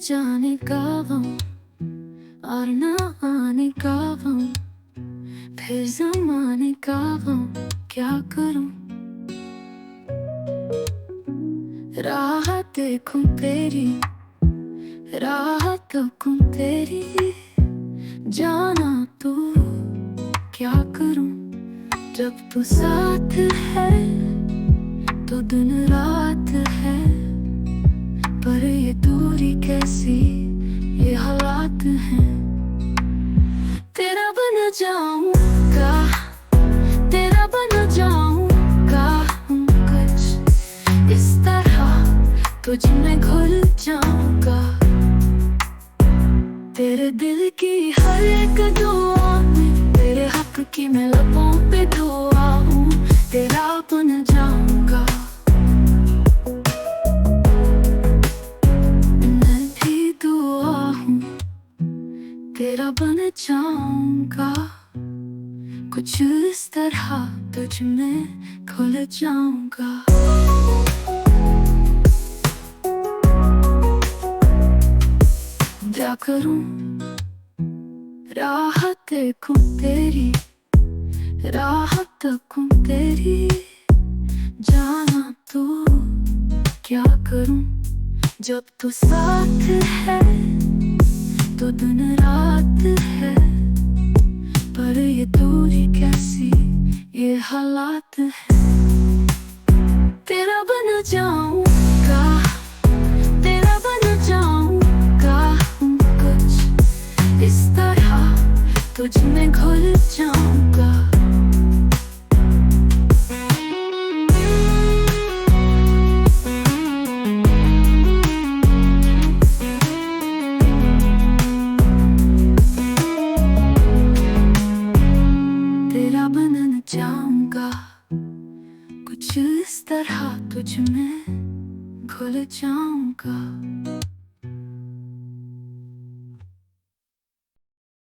जाने का गम और न आने का गम, फिर जमाने का गम क्या करूं। राह देखूं तेरी, राह तकूं तेरी, जाना तू क्या करूं। जब तू साथ है तो दिन रात है, पर ये दूरी कैसी, ये हालात हैं। तेरा बन जाऊंगा, तेरा बन जाऊंगा हूँ कुछ इस तरह, तुझ में घुल जाऊंगा। तेरे दिल की हर एक दुआ में, तेरे हक की मैं लबों पे दुआ हूँ। तेरा बन जाऊंगा, मैं भी दुआ हूँ। तेरा बन जाऊंगा कुछ इस तरह, तुझ में घुल जाऊंगा। क्या करूं, राह देखूं तेरी, राह तकूं तेरी, जाना तू क्या करूं। जब तू साथ है तो दिन रात है, पर ये दूरी कैसी, ये हालात है। तेरा बन जाऊंगा, तेरा बन जाऊंगा हूँ कुछ इस तरह, तुझ में घुल जाऊंगा। तेरा बनना चाहूंगा कुछ इस तरह, तुझ में घुल जाऊंगा।